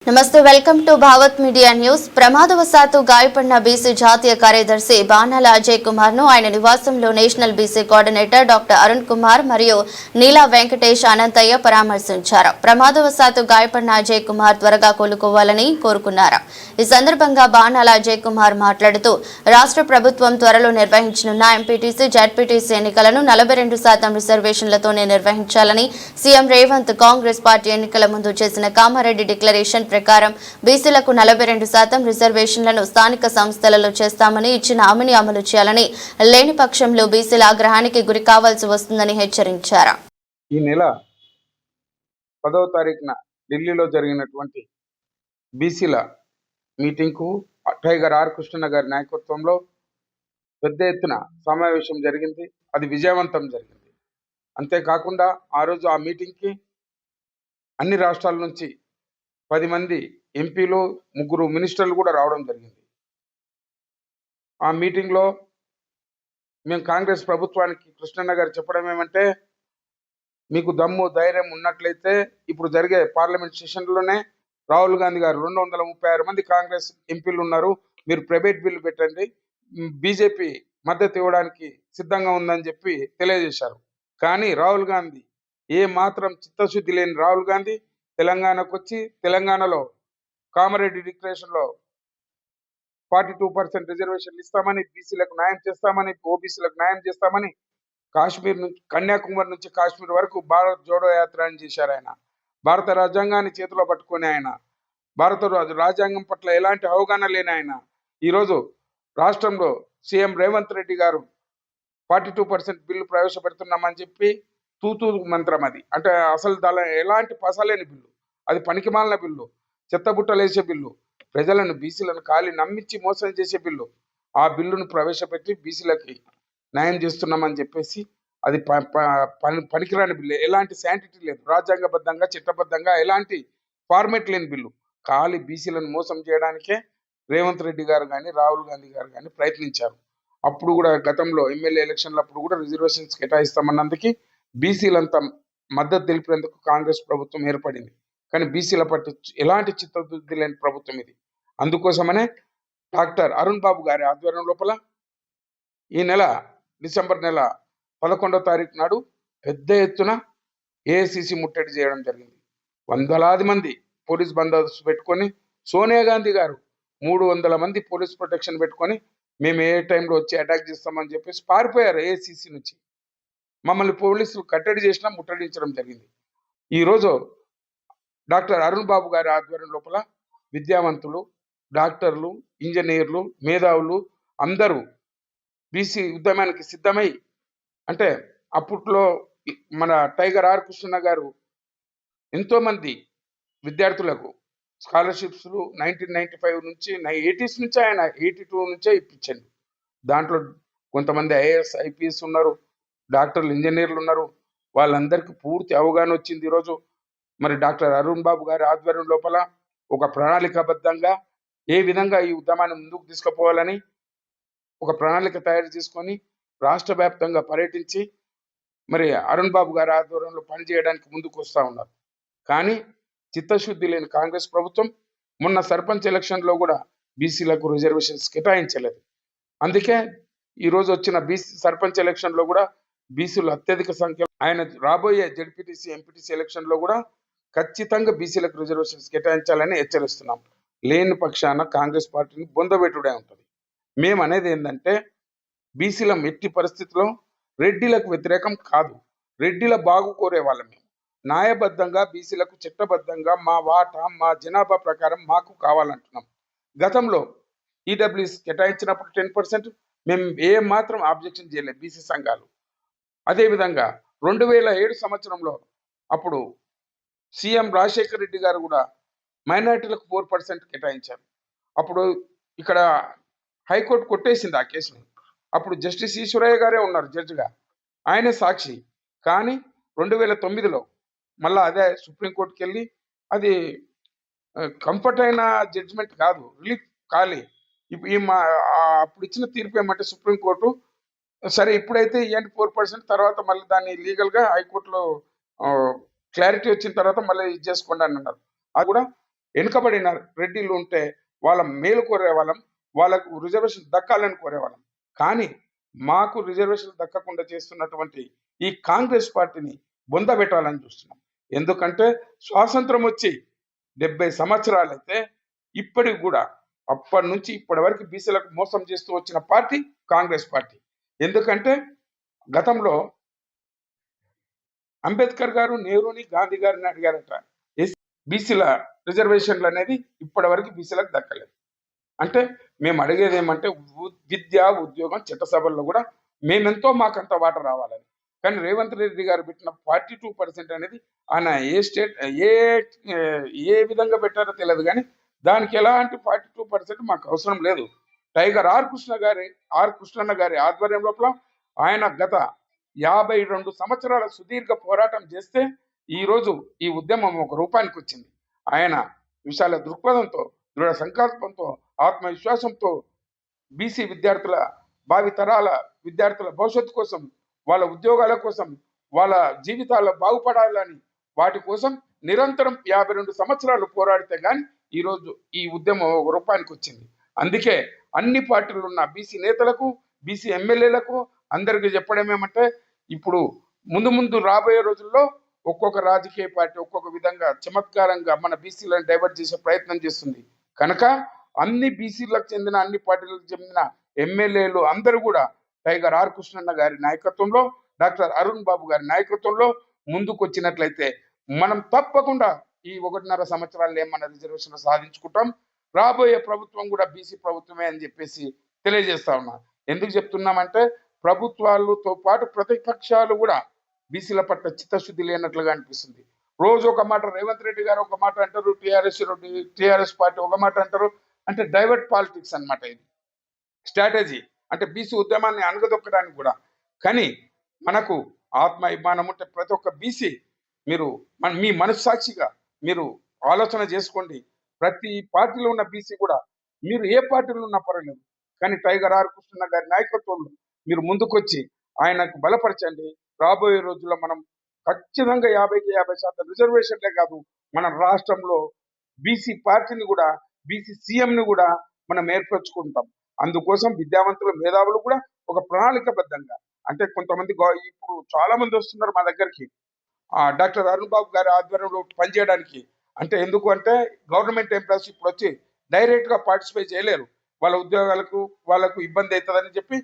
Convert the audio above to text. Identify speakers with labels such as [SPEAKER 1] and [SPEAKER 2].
[SPEAKER 1] నమస్తే welcome to Bhavat media news. ప్రమాదవశాత్తు గాయపడిన బీసీ జాతీయ కార్యదర్శి బాణాల అజయ్ కుమార్ ను ఆయన నివాసంలో national BC coordinator doctor Arun Kumar మరియు నీలా వెంకటేష్ అనంతయ్య పరామర్శించారు. ప్రమాదవశాత్తు గాయపడిన అజయ్ కుమార్ త్వరగా కోలుకోవాలని కోరుకున్నారు. ఈ సందర్భంగా బాణాల అజయ్ కుమార్ మాట్లాడుతూ రాష్ట్ర ప్రభుత్వం త్వరలో నిర్వహించనున్న ఎంపీటీసీ జడ్పీటీసీ ఎన్నికలను 42% రిజర్వేషన్లతోనే నిర్వహించాలని సీఎం రేవంత్ కాంగ్రెస్ పార్టీ ఎన్నికల ముందు చేసిన కామారెడ్డి డిక్లరేషన్ ప్రకారం బీసీలకు 42% రిజర్వేషన్లను స్థానిక సంస్థలలో చేస్తామని ఇచ్చిన హామీని అమలు చేయాలని, లేని పక్షంలో బీసీల ఆగ్రహానికి గురి కావాల్సి వస్తుందని హెచ్చరించారు.
[SPEAKER 2] ఈ నెల 10వ తారీఖున ఢిల్లీలో జరిగినటువంటి బీసీల మీటింగ్కు టైగర్ ఆర్ కృష్ణ గారి నాయకత్వంలో పెద్ద ఎత్తున సమావేశం జరిగింది. అది విజయవంతం జరిగింది. అంతేకాకుండా ఆ రోజు ఆ మీటింగ్కి అన్ని రాష్ట్రాల నుంచి 10 మంది ఎంపీలు, 3 మినిస్టర్లు కూడా రావడం జరిగింది. ఆ మీటింగ్లో మేము కాంగ్రెస్ ప్రభుత్వానికి కృష్ణన్న గారు చెప్పడం ఏమంటే, మీకు దమ్ము ధైర్యం ఉన్నట్లయితే ఇప్పుడు జరిగే పార్లమెంట్ సెషన్లోనే రాహుల్ గాంధీ గారు 236 మంది కాంగ్రెస్ ఎంపీలు ఉన్నారు, మీరు ప్రైవేట్ బిల్లు పెట్టండి, బీజేపీ మద్దతు ఇవ్వడానికి సిద్ధంగా ఉందని చెప్పి తెలియజేశారు. కానీ రాహుల్ గాంధీ, ఏ మాత్రం చిత్తశుద్ధి లేని రాహుల్ గాంధీ తెలంగాణకు వచ్చి తెలంగాణలో కామారెడ్డి డిక్లరేషన్లో 42% రిజర్వేషన్లు ఇస్తామని, బీసీలకు న్యాయం చేస్తామని, ఓబీసీలకు న్యాయం చేస్తామని, కాశ్మీర్ నుంచి కన్యాకుమారి నుంచి కాశ్మీర్ వరకు భారత్ జోడో యాత్ర అని చేశారు. ఆయన భారత రాజ్యాంగాన్ని చేతిలో పట్టుకొని, ఆయన భారత రాజ్యాంగం పట్ల ఎలాంటి అవగాహన లేని ఆయన ఈరోజు రాష్ట్రంలో సీఎం రేవంత్ రెడ్డి గారు 42% బిల్లు ప్రవేశపెడుతున్నామని చెప్పి తూతూ మంత్రం. అది అంటే అసలు దాని ఎలాంటి పసలేని బిల్లు, అది పనికిమాలిన బిల్లు, చెత్తబుట్టలేసే బిల్లు, ప్రజలను బీసీలను కాలి నమ్మించి మోసం చేసే బిల్లు. ఆ బిల్లును ప్రవేశపెట్టి బీసీలకి న్యాయం చేస్తున్నామని చెప్పేసి అది పనికిరాని బిల్లు, ఎలాంటి శాంటిటీ లేదు, రాజ్యాంగబద్ధంగా చట్టబద్ధంగా ఎలాంటి ఫార్మేట్ లేని బిల్లు. ఖాళీ బీసీలను మోసం చేయడానికే రేవంత్ రెడ్డి గారు కానీ రాహుల్ గాంధీ గారు కానీ ప్రయత్నించారు. అప్పుడు కూడా గతంలో ఎమ్మెల్యే ఎలక్షన్లప్పుడు కూడా రిజర్వేషన్స్ కేటాయిస్తామన్నందుకు బీసీలంతా మద్దతు తెలిపినందుకు కాంగ్రెస్ ప్రభుత్వం ఏర్పడింది. కానీ బీసీల పట్ల ఎలాంటి చిత్తశుద్ధి లేని ప్రభుత్వం ఇది. అందుకోసమనే డాక్టర్ అరుణ్ బాబు గారి ఆధ్వర్యం లోపల ఈ నెల డిసెంబర్ నెల 11వ తారీఖు నాడు పెద్ద ఎత్తున ఏఐసిసి ముట్టడి చేయడం జరిగింది. వందలాది మంది పోలీస్ బందోబస్తు పెట్టుకొని, సోనియా గాంధీ గారు 300 మంది పోలీస్ ప్రొటెక్షన్ పెట్టుకొని మేము ఏ టైంలో వచ్చి అటాక్ చేస్తామని చెప్పేసి పారిపోయారు ఏఐసిసి నుంచి. మమ్మల్ని పోలీసులు కట్టడి చేసినా ముట్టడించడం జరిగింది. ఈరోజు డాక్టర్ అరుణ్ బాబు గారి ఆధ్వర్యం లోపల విద్యావంతులు, డాక్టర్లు, ఇంజనీర్లు, మేధావులు అందరూ బీసీ ఉద్యమానికి సిద్ధమై, అంటే అప్పట్లో మన టైగర్ ఆర్ కృష్ణ గారు ఎంతోమంది విద్యార్థులకు స్కాలర్షిప్స్లు 1995 నుంచి 80s నుంచి ఆయన 82 నుంచే ఇప్పించండి. దాంట్లో కొంతమంది ఐఏఎస్ ఐపీఎస్ ఉన్నారు, డాక్టర్లు, ఇంజనీర్లు ఉన్నారు. వాళ్ళందరికీ పూర్తి అవగాహన వచ్చింది. ఈరోజు మరి డాక్టర్ అరుణ్ బాబు గారి ఆధ్వర్యం లోపల ఒక ప్రణాళికాబద్ధంగా ఏ విధంగా ఈ ఉద్యమాన్ని ముందుకు తీసుకుపోవాలని ఒక ప్రణాళిక తయారు చేసుకొని రాష్ట్ర వ్యాప్తంగా పర్యటించి మరి అరుణ్ బాబు గారి ఆధ్వర్యంలో పనిచేయడానికి ముందుకు వస్తూ ఉన్నారు. కానీ చిత్తశుద్ధి లేని కాంగ్రెస్ ప్రభుత్వం మొన్న సర్పంచ్ ఎలక్షన్లో కూడా బీసీలకు రిజర్వేషన్స్ కేటాయించలేదు. అందుకే ఈరోజు వచ్చిన బీసీ సర్పంచ్ ఎలక్షన్లో కూడా బీసీలు అత్యధిక సంఖ్యలో, ఆయన రాబోయే జడ్పీటీసీ ఎంపీటీసీ ఎలక్షన్లో కూడా ఖచ్చితంగా బీసీలకు రిజర్వేషన్స్ కేటాయించాలని హెచ్చరిస్తున్నాం. లేని పక్షాన కాంగ్రెస్ పార్టీని బొందబెట్టుడే ఉంటుంది. మేము అనేది ఏంటంటే, బీసీల ఎట్టి పరిస్థితిలో రెడ్డిలకు వ్యతిరేకం కాదు, రెడ్డిల బాగు కోరే వాళ్ళం. మేము న్యాయబద్ధంగా బీసీలకు చట్టబద్ధంగా మా వాటా మా జనాభా ప్రకారం మాకు కావాలంటున్నాం. గతంలో ఈడబ్ల్యూఎస్ కేటాయించినప్పుడు 10% మేము ఏ మాత్రం ఆబ్జెక్షన్ చేయలేదు బీసీ సంఘాలు. అదేవిధంగా 2007 సంవత్సరంలో అప్పుడు సీఎం రాజశేఖర్ రెడ్డి గారు కూడా మైనారిటీలకు 4% కేటాయించారు. అప్పుడు ఇక్కడ హైకోర్టు కొట్టేసింది ఆ కేసుని. అప్పుడు జస్టిస్ ఈశ్వరయ్య గారే ఉన్నారు జడ్జిగా, ఆయనే సాక్షి. కానీ 2009లో మళ్ళీ అదే సుప్రీంకోర్టుకి వెళ్ళి అది కంఫర్ట్ అయిన జడ్జిమెంట్ కాదు, రిలీఫ్ కాలే. అప్పుడు ఇచ్చిన తీర్పు ఏమంటే సుప్రీంకోర్టు, సరే ఇప్పుడైతే ఇవ్వండి 4%, తర్వాత మళ్ళీ దాన్ని లీగల్గా హైకోర్టులో క్లారిటీ వచ్చిన తర్వాత మళ్ళీ ఇది చేసుకోండి అని అన్నారు. అది కూడా వెనుకబడిన రెడ్డిలు ఉంటే వాళ్ళ మేలు కోరేవాళ్ళం, వాళ్ళకు రిజర్వేషన్ దక్కాలని కోరేవాళ్ళం. కానీ మాకు రిజర్వేషన్ దక్కకుండా చేస్తున్నటువంటి ఈ కాంగ్రెస్ పార్టీని బొందబెట్టాలని చూస్తున్నాం. ఎందుకంటే స్వాతంత్రం వచ్చి 70 సంవత్సరాలైతే ఇప్పటికి కూడా అప్పటి నుంచి ఇప్పటి వరకు బీసీలకు మోసం చేస్తూ వచ్చిన పార్టీ కాంగ్రెస్ పార్టీ. ఎందుకంటే గతంలో అంబేద్కర్ గారు నెహ్రూని గాంధీ గారిని అడిగారట, బీసీల రిజర్వేషన్లు అనేది ఇప్పటి వరకు బీసీలకు దక్కలేదు. అంటే మేము అడిగేది ఏమంటే విద్య, ఉద్యోగం, చట్టసభల్లో కూడా మేమెంతో మాకంత వాట రావాలని. కానీ రేవంత్ రెడ్డి గారు పెట్టిన 42% అనేది ఆయన ఏ విధంగా పెట్టారో తెలియదు, కానీ దానికి ఎలాంటి 42% మాకు అవసరం లేదు. టైగర్ ఆర్ కృష్ణన్న గారి ఆధ్వర్యం లోపల ఆయన గత 52 సంవత్సరాల సుదీర్ఘ పోరాటం చేస్తే ఈరోజు ఈ ఉద్యమం ఒక రూపానికి వచ్చింది. ఆయన విశాల దృక్పథంతో, దృఢ సంకల్పంతో, ఆత్మవిశ్వాసంతో బీసీ విద్యార్థుల భావితరాల విద్యార్థుల భవిష్యత్తు కోసం, వాళ్ళ ఉద్యోగాల కోసం, వాళ్ళ జీవితాల బాగుపడాలని వాటి కోసం నిరంతరం 52 సంవత్సరాలు పోరాడితే కానీ ఈరోజు ఈ ఉద్యమం ఒక రూపానికి వచ్చింది. అందుకే అన్ని పార్టీలు ఉన్న బీసీ నేతలకు, బీసీ ఎమ్మెల్యేలకు అందరికీ చెప్పడం ఏమంటే, ఇప్పుడు ముందు రాబోయే రోజుల్లో ఒక్కొక్క రాజకీయ పార్టీ ఒక్కొక్క విధంగా చమత్కారంగా మన బీసీలను డైవర్ట్ చేసే ప్రయత్నం చేస్తుంది. కనుక అన్ని బీసీలకు చెందిన, అన్ని పార్టీలకు చెందిన ఎమ్మెల్యేలు అందరూ కూడా టైగర్ ఆర్ కృష్ణన్న గారి నాయకత్వంలో, డాక్టర్ అరుణ్ బాబు గారి నాయకత్వంలో ముందుకు వచ్చినట్లయితే మనం తప్పకుండా ఈ 1.5 సంవత్సరాల్లో మన రిజర్వేషన్ సాధించుకుంటాం. రాబోయే ప్రభుత్వం కూడా బీసీ ప్రభుత్వమే అని చెప్పేసి తెలియజేస్తా ఉన్నా. ఎందుకు చెప్తున్నామంటే, ప్రభుత్వాలతో పాటు ప్రతిపక్షాలు కూడా బీసీల పట్ల చిత్తశుద్ధి లేనట్లుగా అనిపిస్తుంది. రోజు ఒక మాట రేవంత్ రెడ్డి గారు ఒక మాట అంటారు, టీఆర్ఎస్ పార్టీ ఒక మాట అంటారు. అంటే డైవర్ట్ పాలిటిక్స్ అన్నమాట. ఇది స్ట్రాటజీ. అంటే బీసీ ఉద్యమాన్ని అణగదొక్కడానికి కూడా. కానీ మనకు ఆత్మాభిమానం ఉంటే ప్రతి ఒక్క బీసీ మీరు మీ మనస్సాక్షిగా మీరు ఆలోచన చేసుకోండి. ప్రతి పార్టీలో ఉన్న బీసీ కూడా, మీరు ఏ పార్టీలో ఉన్నా పర్వాలేదు, కానీ టైగర్ ఆర్ కృష్ణ గారి నాయకత్వంలో మీరు ముందుకొచ్చి ఆయనకు బలపరచండి. రాబోయే రోజుల్లో మనం ఖచ్చితంగా 50కి 50% రిజర్వేషన్లే కాదు, మన రాష్ట్రంలో బీసీ పార్టీని కూడా, బీసీ సీఎంని కూడా మనం ఏర్పరచుకుంటాం. అందుకోసం విద్యావంతుల మేధావులు కూడా ఒక ప్రణాళికబద్ధంగా, అంటే కొంతమంది ఇప్పుడు చాలా మంది వస్తున్నారు మా దగ్గరికి డాక్టర్ అరుణ్ బాబు గారి ఆధ్వర్యంలో పనిచేయడానికి. అంటే ఎందుకు అంటే, గవర్నమెంట్ ఎంప్లాయీస్ ఇప్పుడు వచ్చి డైరెక్ట్గా పార్టిసిపేట్ చేయలేరు, వాళ్ళ ఉద్యోగాలకు వాళ్ళకు ఇబ్బంది అవుతుందని చెప్పి